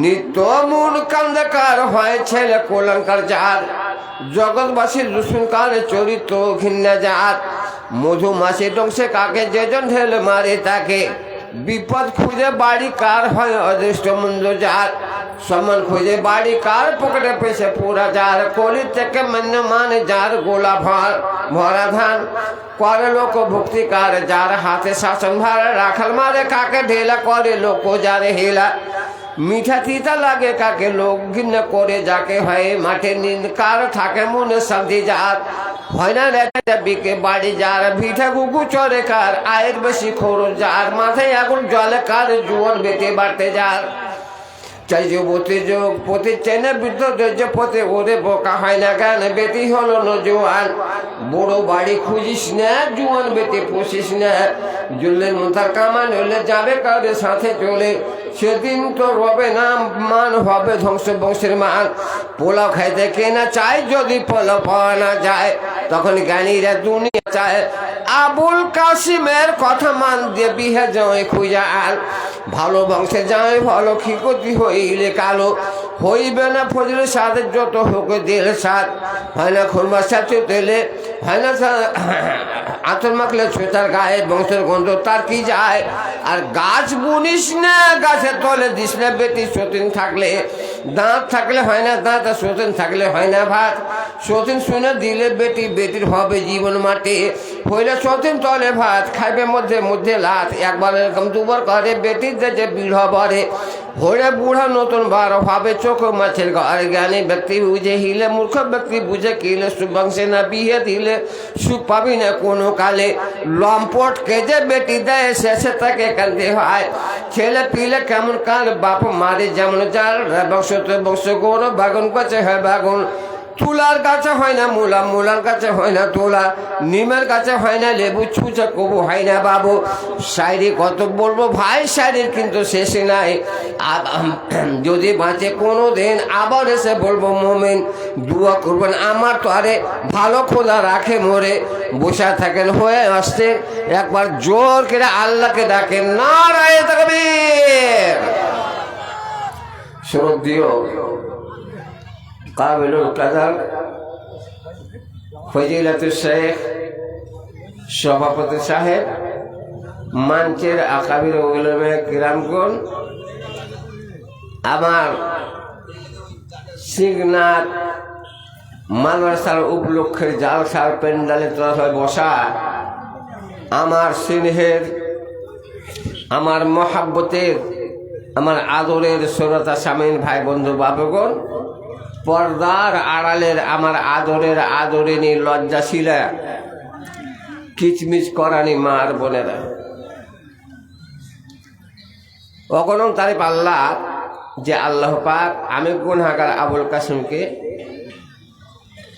নিত্য মন কান্দাকার হয় ছেলে কল্যাণকার যার, জগৎবাসীর রুসুনকার চরিত্র ঘৃণা যার, মধুমাছি ডংসে কাকে যেজন ঢেলে মারে তাকে, বিপদ খুঁজে বাড়ি কার হয় অদৃষ্ট মন্দ যার, সমান খুঁজে বাড়ি কার পকেটে পেছে পুরা যার, কলি থেকে মান্য মানে যার গোলা ভরা ধান, করে লোক ভক্তি কার যার, হাতে শাসন ভার রাখাল মারে কাকে ঢেলা, করে লোক যারে হেলা, মিঠা তিতা লাগে কাকে লোক ঘৃণা করে যাকে হয় মাঠে নিন কার, থাকে মনে শান্তি যার, হয় না রেখে বিকে বাড়ি যার, ভিঠা গুগু চরে কার, আয়ের বেশি খরচ যার, মাথায় আগুন জলে কার, জুয়ান বেটে বাড়তে যার, চাই যুবতী যোগ পতি চেনে বৃদ্ধ ধৈর্য পথে ওরে বোকা হয় না কেন, বেটি হলো নজওয়ান, বড় বাড়ি খুঁজিস না, জুয়ান বেটি পুষিস না, জুললেন মুতার কামান হলে যাবে কারে সাথে চলে, সেদিন তো রবে না মান, হবে ধ্বংস বংশের মান, পোলাও খাইতে কেনা চাই যদি পোলাও পাওয়া না যায়, তখন জ্ঞানীরা দুনিয়া চায়, আবুল কাসিমের কথা মান দিয়ে বিহে জয় খুঁজা আল, ভালো বংশে যায় ভালো খিকতি হইলে কালো, হইবে না ফজলে সাদের যত হোক দিল সাদ, হয় না খুরমা সাথে তেলে, হয় না আতর মাখলে ছুতার গায়ে, বংশের গন্ধ তার কি যায়, আর গাছ বুনিস না গাছের তলে দিস না, বেটি সতীন থাকলে দাঁত থাকলে হয় না দাঁত, আর সতীন থাকলে হয় না ভাত, সতীন শুনে দিলে বেটি, বেটির হবে জীবন মাটি, হইলে সতীন তলে ভাত খাইবে মধ্যে মধ্যে লাত, একবার এরকম দুবার করে বেটির দেশে বিড় বরে, হরে বুড়া নতুন বার ভাবে চোখ মাছের ঘর, জ্ঞানী ব্যক্তি বুঝে হিলে, মূর্খ ব্যক্তি বুঝে কিলে, সুবংশে না বিয়ে দিলে সুখ পাবি না কোনো কালে, লম্পট কেজে বেটি দেয় শেষে তাকে কাঁদতে হয়, ছেলে পিলে কেমন কাল বাপ মারে যেমন যার, বংশ তো বংশ গৌর বাগুন কাছে হয় বাগুন, তুলার কাছে হয় না মূলা, মূলার কাছে হয় না তোলা, নিমের কাছে হয় না লেবু, ছুঁচা কবু হয় না বাবু, শায়রি কত বলবো ভাই শায়রির কিন্তু শেষে নাই, যদি বাঁচে কোনো দিন আবার এসে বলবো মোমেন, দুয়া করবেন আমার তো আরে ভালো খোদা রাখে মোরে, বসা থাকেন হয়ে আসতে একবার জোর করে আল্লাহকে ডাকেন, নারায়ে তাকবীর। শ্রদ্ধেয় কাবিলুল কাদার ফজিলাতুল শেখ সভাপতি সাহেব, মঞ্চের আকাবির উলামায়ে কিরামগণ, আমার সিগনাথ মাদ্রাসার উপলক্ষে জালসার প্যান্ডালে তরফে বসা আমার স্নেহের, আমার মহাব্বতের, আমার আদরের শ্রোতা স্বামীন ভাই বন্ধু বাবুগণ, পর্দার আড়ালের আমার আদরের আদরিনী লজ্জাশীলা কিচমিচ করানি মার বোনেরা, অগণন তারিফ আল্লাহ যে আল্লাহ পাক আমি গুনাহগার আবুল কাসিমকে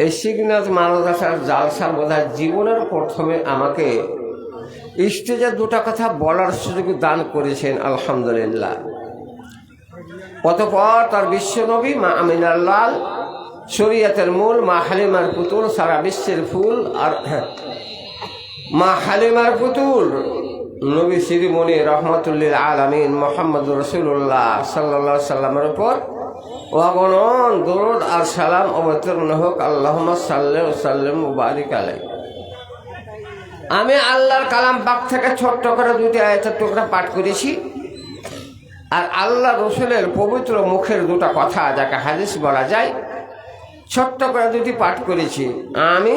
এই সিগনাথ মাদ্রাসার জালসার বোধহয় জীবনের প্রথমে আমাকে স্টেজে দুটো কথা বলার সুযোগ দান করেছেন, আলহামদুলিল্লাহ। অতঃপর তার বিশ্বনবী মা আমিনার লাল, শরীয়তের মূল মা হালিমার পুতুল, সারা বিশ্বের ফুল, আর মা হালিমার পুতুল নবী শিরোমণি রহমতুল্লিল আলামিন মুহাম্মদ রাসূলুল্লাহ সাল্লাল্লাহু আলাইহি সাল্লামের উপর অগণন দরুদ আর সালাম অবতীর্ণ হোক, আল্লাহুম্মা সাল্লি ওয়া সাল্লিম ওয়া বারিক আলাইহি। আমি আল্লাহর কালাম পাক থেকে ছোট্ট করে দুটি আয়াতের টুকরা পাঠ করেছি, আর আল্লাহ রসুলের পবিত্র মুখের দুটো কথা যাকে হাদিস বলা যায় ছোট্ট করে দুটি পাঠ করেছি। আমি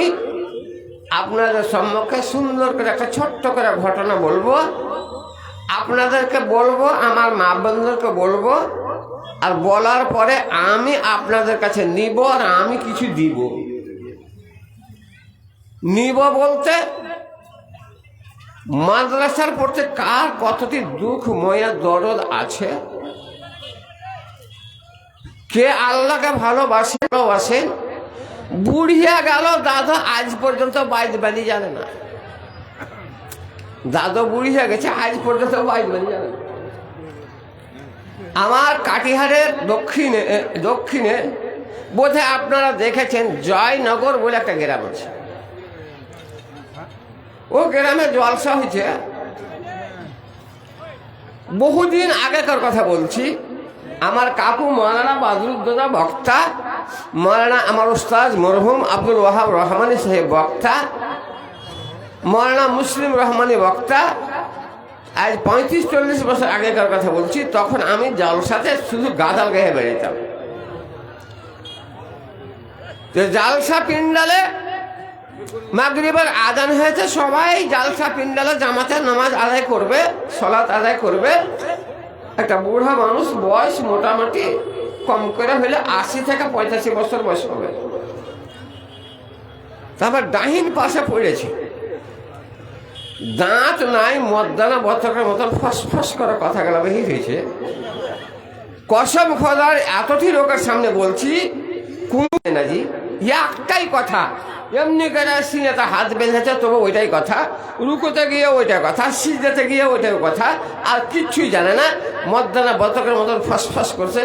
আপনাদের সম্মুখে সুন্দর করে একটা ছোট্ট করে ঘটনা বলবো, আপনাদেরকে বলবো, আমার মা বোনদেরকে বলবো, আর বলার পরে আমি আপনাদের কাছে নিব আর আমি কিছু দিব। নিব বলতে মাদ্রাসার পড়তে কার কতটি দুঃখ ময়া দরদ আছে, কে আল্লাহকে ভালোবাসেন, বুড়িয়া গেল দাদা আজ পর্যন্ত বাইজ বানি জানে না, দাদা বুড়িয়া গেছে আজ পর্যন্ত বাইজ বানি জানে না। আমার কাটিহারের দক্ষিণে বোধহয় আপনারা দেখেছেন জয়নগর বলে একটা গ্রাম আছে, ও গ্রামে জলসা হয়েছে, বহুদিন আগেকার কথা বলছি। আমার কাকু মৌলানা বদরুদ্দোজা বক্তা, মৌলানা আমার উস্তাদ মরহুম আব্দুল ওয়াহাব রহমানী সাহেব বক্তা, মৌলানা মুসলিম রহমানী বক্তা। আজ 35-40 বছর আগেকার কথা বলছি। তখন আমি জালসাতে শুধু গাদাল গায়ে বেড়াতাম। জালসা পিন্ডালে মাগরিবের আজান হয়েছে, সবাই জালসা পিন্ডালে জামাতে নামাজ আদায় করবে, সালাত আদায় করবে। একটা বুড়া মানুষ, বয়স মোটামুটি কম করে হলে 80 থেকে 85 বছর বয়স হবে। তারপর ডাহিন পাশে পড়েছে, দাঁত নাই, মদ্দানা বতকের মতন ফসফস করে কথা গেলা বেরিয়ে হয়েছে। কসম খোদার এতটি লোকের সামনে বলছি, কোন নাজি একটাই কথা, এমনি করে সিনেতে হাত বেঁধেছে তবু ওইটাই কথা, রুকুতে গিয়ে ওইটাই কথা, সিজদাতে গিয়ে ওইটাই কথা, আর কিচ্ছুই জানে না। মদ্দানা বতকের মতন ফসফস করছে,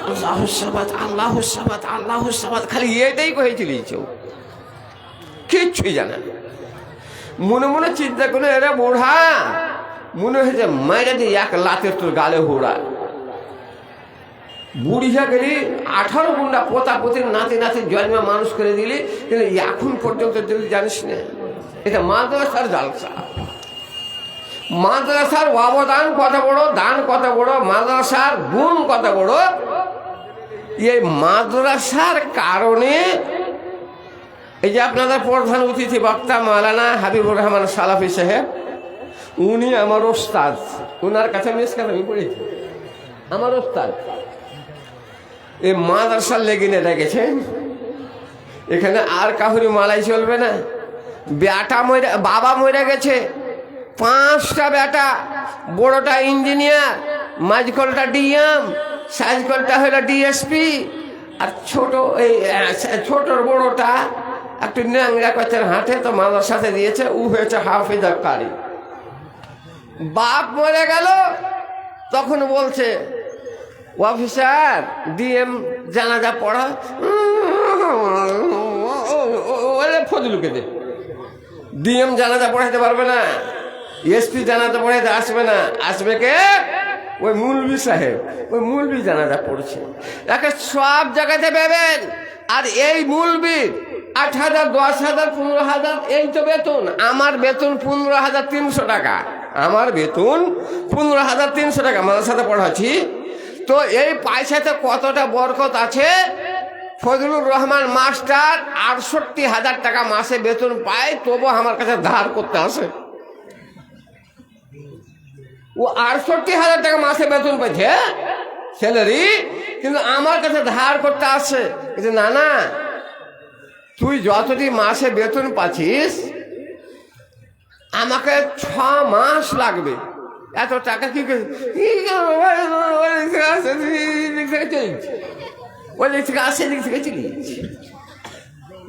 আল্লাহু সামাদ আল্লাহু সামাদ আল্লাহু সামাদ, খালি এটাই কহেছিল, কিচ্ছুই জানে না। মনে মনে চিন্তা করে, এরা বুড়া মনে হয়েছে মায়েরা দিয়ে এক লাতের তোর গালে হুড়া। বুড়িয়া গেলি 18 গুন্ডা পোতা পোতির নাতি নাতি জন্মে মানুষ করে দিলি, কিন্তু এখন পর্যন্ত তুই জানিস না। এটা মাদ্রাসার জালসা, মাদ্রাসার অবদান কত বড়, দান কত বড়, মাদ্রাসার গুণ কত বড়। এই মাদ্রাসার কারণে এই যে আপনাদের প্রধান অতিথি বক্তা মাওলানা হাবিবুর রহমান সালাফি সাহেব, উনি আমার ওস্তাদ। উনার কাছে আমি পড়েছি, আমার ওস্তাদ। এই মাদ্রাসার লেগিনে রেখেছেন, এখানে আর কাহুরি মালাই চলবে না। বেটা মরে, বাবা মরে গেছে, 5টা বেটা, বড়টা ইঞ্জিনিয়ার, মাঝকলটা ডিএম, সাইজকলটা হলো ডিএসপি, আর ছোটর বড়টা একটু ন্যাংরা কচের হাঁটে, তো মাদ্রাসাতে দিয়েছে, ও হয়েছে হাফিজা কারি। বাপ মরে গেল, তখন বলছে অফিসার ডিএম জানাজা পড়া, ফজলুকে দে, ডিএম জানাজা পড়াইতে পারবে না, এসপি জানাজা পড়াইতে আসবে না, আসবে কে? ওই মুলবি সাহেব, ওই মুলবি জানাজা পড়ছে। একে সব জায়গাতে পাবেন। আর এই মুলবি 8,000, 10,000, 15,000 এই তো বেতন। আমার বেতন 15,300 টাকা, আমার বেতন 15,300 টাকা, মাদ্রাসাতে পড়াচ্ছি। তো এই পয়সাতে কতটা বরকত আছে। ফজলুর রহমান মাস্টার 68,000 টাকা মাসে বেতন পায়, তবু আমার কাছে ধার করতে আসে। ও 68,000 টাকা মাসে বেতন পাইছে স্যালারি, কিন্তু আমার কাছে ধার করতে আসে। না না, তুই যতটি মাসে বেতন পাচ্ছিস, আমাকে 6 মাস লাগবে, এত টাকা কি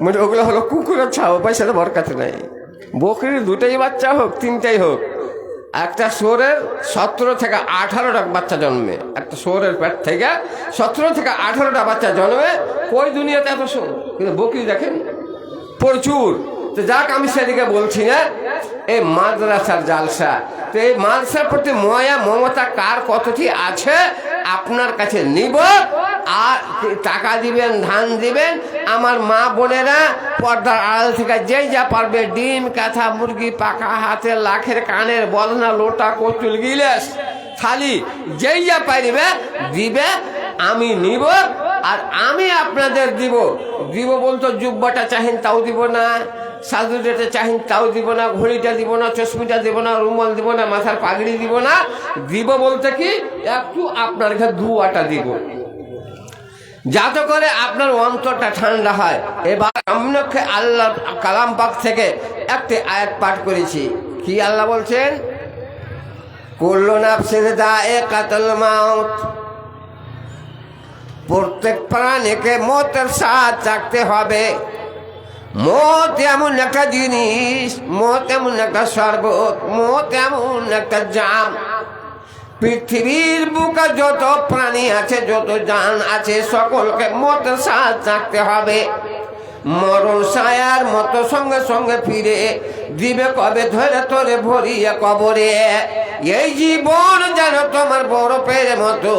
মানে ওগুলো হলো কুকুরের ছাও, পয়সাটা বরকাতে নাই। বকরির 2টাই বাচ্চা হোক, 3টাই হোক, একটা শোরের 17 থেকে 18টা বাচ্চা জন্মে, একটা শোরের পেট থেকে 17 থেকে 18টা বাচ্চা জন্মে। কই দুনিয়াতে এত শোন, কিন্তু বকরি দেখেন প্রচুর। তো যাক, আমি সেদিকে বলছি না, এই মাদ্রাসার জালসা। তো এই মাদ্রাসার প্রতি ময়া মমতা কার কতটি আছে আপনার কাছে নিব। আর টাকা দিবেন, ধান দিবেন। আমার মা বোনেরা পর্দার আড়াল থেকে যেই যা পারবে, ডিম, কাঁথা, মুরগি, পাকা হাতে, লাখের কানের বদনা, লোটা, কচুল, গিলাস, থালি, যেই যা পারিবে দিবে, আমি নিব। আর আমি আপনাদের দিব। দিব বলতো জুব্বাটা চাহিন তাও দিব না, সাজুটা চাহিন তাও দিব না, ঘড়িটা দিব না, চশমিটা দিব না, রুমাল দিব না, মাথার পাগড়ি দিব না। দিব বলতে কি, একটু আপনার ঘরে দুয়াটা দিব, যাতে করে আপনার অন্তরটা ঠান্ডা হয়। এবার আমনকে আল্লাহ কালাম পাক থেকে একটি আয়াত পাঠ করেছি। কি আল্লাহ বলছেন? কুল্লু নাফসিন যায়কাতুল মাউত, প্রত্যেক প্রাণীকে মতের স্বাদ চাখতে হবে। মত এমন একটা জিনিস, মত এমন একটা শরবত, মত এমন একটা জাম। পৃথিবীর বুকে যত প্রাণী আছে, যত জান আছে, সকলকে মতের স্বাদ চাখতে হবে। মরণ ছায়ার মতো সঙ্গে সঙ্গে ফিরে দিবে কবে ধরে তোরে ভরিয়ে কবরে। এই জীবন যেন তোমার বরফের মতো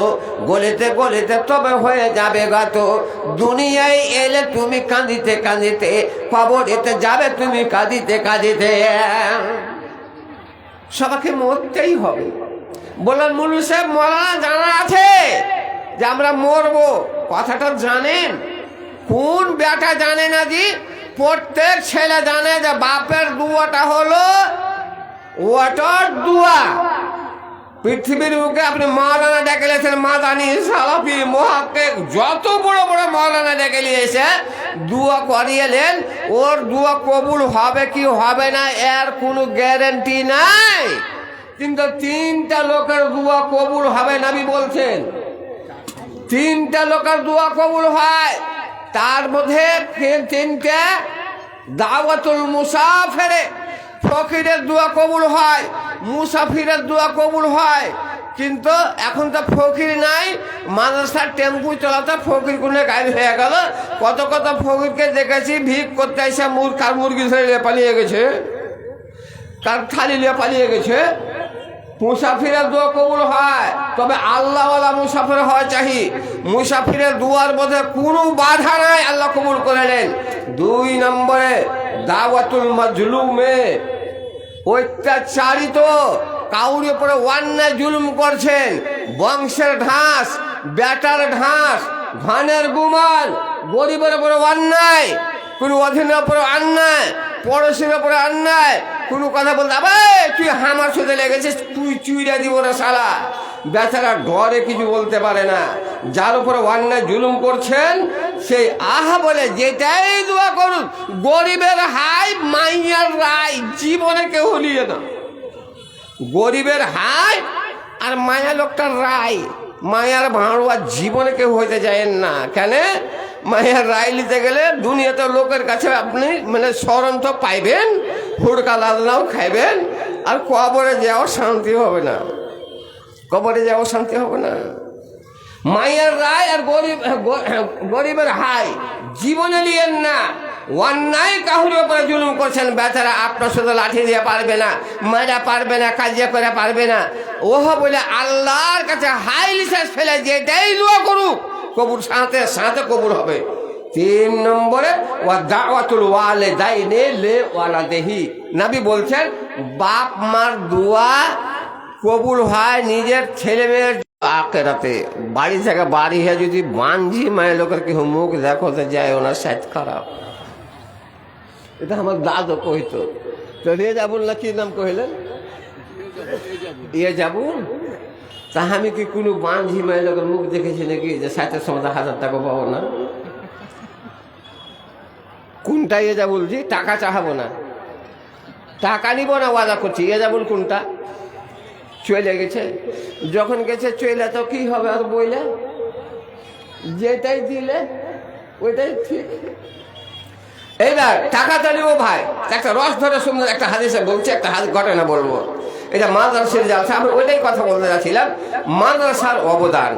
গলিতে গলিতে তবে হয়ে যাবে গাত। দুনিয়ায় এলে তুমি কাঁদিতে কাঁদিতে, কবরেতে যাবে তুমি কাঁদিতে কাঁদিতে। সবাইকে মরতেই হবে। বললেন মুল্লু সাহেব, মৌলানা জানা আছে যে আমরা মরবো, কথাটা জানেন? কোন বেটা জানে না? জি, প্রত্যেক ছেলে জানে যে বাপের দুয়াটা হলো ওয়াটার দুয়া। পৃথিবীর বুকে আপনি মৌলানা ডেকে নিয়েছেন, মাদানি, সালাফি, মুহাক্কিক, যত বড় বড় মৌলানা ডেকে নিয়েছে, দুয়া করিয়েলেন। ওর দুয়া কবুল হবে কি হবে না এর কোনো গ্যারান্টি নাই, কিন্তু 3টা লোকের দুয়া কবুল হবে। নবী বলছেন 3টা লোকের দুয়া কবুল হয়। তার মধ্যে 3টে দাওয়াতুল মুসাফিরে, ফকিরের দোয়া কবুল হয়, মুসাফিরের দোয়া কবুল হয়। কিন্তু এখন তো ফকির নাই, মাদ্রাসার টেম্পু চলাতে ফকির কোনে গায়েব হয়ে গেল। কত কত ফকিরকে দেখেছি ভিক করতে এসে কার মুরগি ছেড়ে পালিয়ে গেছে, কার থালি নিয়ে পালিয়ে গেছে। মুসাফিরের দোয়া কবুল হয়, তবে আল্লাহওয়ালা মুসাফির হওয়া চাই। মুসাফিরের দুয়ার মধ্যে কোনো বাধা নাই, আল্লাহ কবুল করে নেন। 2 নম্বরে দাওয়াতুল মাজলুমে, অত্যাচারিত কাউর উপরে অন্যায় জুলুম করছেন, বংশের ঢাস, বেটার ঢাস, ধানের গুমান, গরিবের উপরে অন্যায়, কোনো অধীনের উপরে অন্যায়, পড়োশির উপরে অন্যায়, কোনো কথা বলতে আবে তুই হামার সাথে লেগেছিস, তুই চুইরা দিব না শালা। বেচারা ডরে কিছু বলতে পারে না। যার উপরে অন্যায় জুলুম করছেন সেই আহা বলে যেটাই দোয়া করুন, গরিবের হাই মাইয়ার রায়, জীবনে কেউ হলিয়ে না। গরিবের হাই আর মায়া লোকটার রায়, মায়ার ভাঁড়ুয়া জীবনে কেউ হইতে যায়েন না। কেন? মায়ের রায় নিতে গেলে দুনিয়াতে লোকের কাছে আপনি মানে শরণ তো পাইবেন, হুড়কা লালনাও খাইবেন, আর কবরে যাওয়া শান্তি হবে না, কবরে যাওয়া শান্তি হবে না। মায়ের রায় আর গরিবের হাই জীবনে নিয়েন না। অন্যায় কাহুর উপরে জুলুম করছেন, বেচারা আপনার সাথে লাঠি দিয়ে পারবে না, মারা পারবে না, কাজিয়া করে পারবে না। ওহ বলে আল্লাহর কাছে হাই লিসাস ফেলে যেটাই দোয়া করুক কবুল সাথে সাথে কবুল হবে। 3 নম্বরে ওয়া দাওয়াতুল ওয়ালিদাইনি লিওয়ালাদিহি, নবী বলছেন বাপ মার দোয়া কবুল হয় নিজের ছেলে মেয়ের। আখেরাতে বাড়ি থেকে বাড়ি হয়ে যদি বাঞ্ঝি মায়ের লোকের কি মুখ দেখো তো যায় ওনার সাথে খারাপ। এটা আমার দাদু কইতো। তো রে যাবুন না কি নাম কহিলেন? ইয়ে যাবুন। তা আমি কি কোনো বাঞ্ঝি মায়ের লোকের মুখ দেখেছি নাকি যে 60-70 টাকা পাবো না? কোনটা ইয়ে যা বলছি? টাকা চাহাবো না, টাকা নিব না, ওয়াদা করছি। ইয়ে যাবুন কোনটা? চলে গেছে, যখন গেছে চলে তো কি হবে আর বইলে, যেটাই দিলে ওইটাই ঠিক। এইবার টাকা তো নিব ভাই, একটা রস ধরে সুন্দর একটা হাদিসে বলছে, একটা ঘটনা বলবো। এটা মাদ্রাসার যাচ্ছে, আমি ওইটাই কথা বলতে যাচ্ছিলাম, মাদ্রাসার অবদান।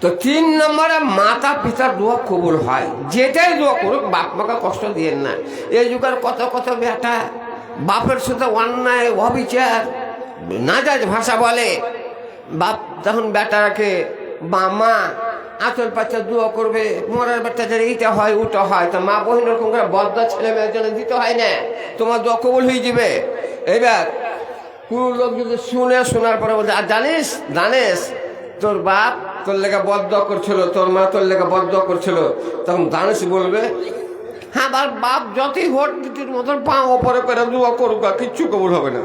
তো 3 নম্বরে মাতা পিতার দোয়া কবুল হয়, যেটাই দোয়া করুক, বাপ মাকে কষ্ট দিয়েন না। এই যুগের কত কত বেটা বাপের সাথে অন্যায় অবিচার না যায় ভাষা বলে, বাপ তখন বেটাকে মা আঁচল পাচ্চা দোয়া করবে, মরার বাচ্চাদের এইটা হয় ওটা হয়, তো মা বহিন ওরকম করে বদ্ধ ছেলে মেয়ের জন্য দিতে হয় না, তোমার দোয়া কবুল হয়ে যাবে। এবার কোনো লোক যদি শোনার পরে বলছে, আর জানিস তোর বাপ তোর লেখা বদ্ধ করছিল, তোর মা তোর লেখা বদ্ধ করছিল, তখন দানিশ বলবে হ্যাঁ বাপ যতই ভোট দিতির মতন পা ওপরে করে দোয়া করুক, কিচ্ছু কবুল হবে না,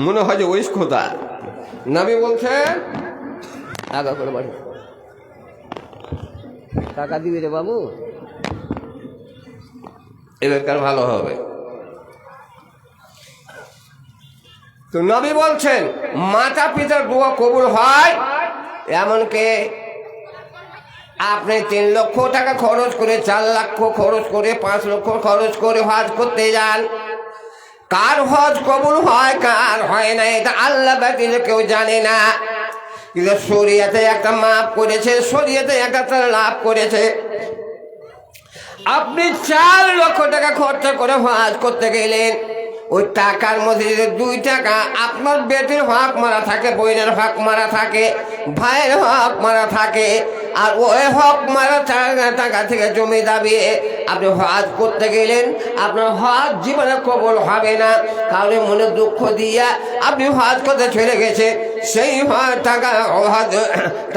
মনে হয় যে ওই খোদা। নবী বলছে আগা করে বাড়ি টাকা দিবি রে বাবু, এবারকার ভালো হবে। তো নবী বলছেন মাতা পিতার দোয়া কবুল হয়। এমনকি আপনি 3 লক্ষ টাকা খরচ করে, 4 লক্ষ খরচ করে, 5 লক্ষ খরচ করে হজ করতে যান, কার হজ কবুল হয় কার হয় না এটা আল্লাহ ব্যতীত কেউ জানে না। কিন্তু শরীয়তে একটা মাপ করেছে, শরীয়তে একটা লাভ করেছে। আপনি 4 লক্ষ টাকা খরচ করে হজ করতে গেলেন, ওই টাকার মধ্যে যদি 2 টাকা আপনার বেটির হক মারা থাকে, বোনের হক মারা থাকে, ভাইয়ের হক মারা থাকে, আর ওই হক মারা টাকা থেকে জমি দাবিয়ে আপনি হজ করতে গেলেন, আপনার হজ জীবনে কবুল হবে না। কারণ মনে দুঃখ দিয়া আপনি হজ করতে চলে গেছে, সেই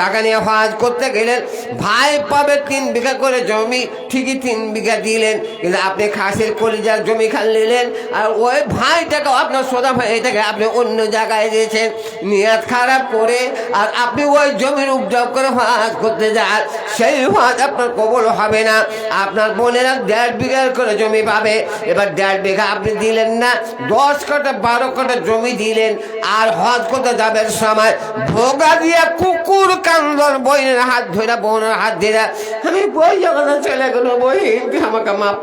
টাকা নিয়ে হজ করতে গেলেন, ভাই পাবে 3 বিঘা করে জমি, ঠিকই 3 বিঘা দিলেন, কিন্তু আপনি খাসির কলিজার জমি খান নিলেন, আর ওই ভাইটাকে আপনার সোজা ভাইটাকে আপনি অন্য জায়গায় দিয়েছেন নিয়ত খারাপ করে, আর আপনি ওই জমির উপযোগ করে হজ করতে যান, সেই হজ আপনার কবুল হবে না। আপনার বোনেরা 1.5 বিঘা করে জমি পাবে, এবার 1.5 বিঘা আপনি দিলেন না, 10 কাঠা 12 কাঠা জমি দিলেন, আর হজ করতে যাবেন সময় ভোগা দিয়া কুকুর কান্দন, বইনের হাত ধরে বোনের হাত ধরে আমি বই যখন চলে গেল, বই আমাকে মাফ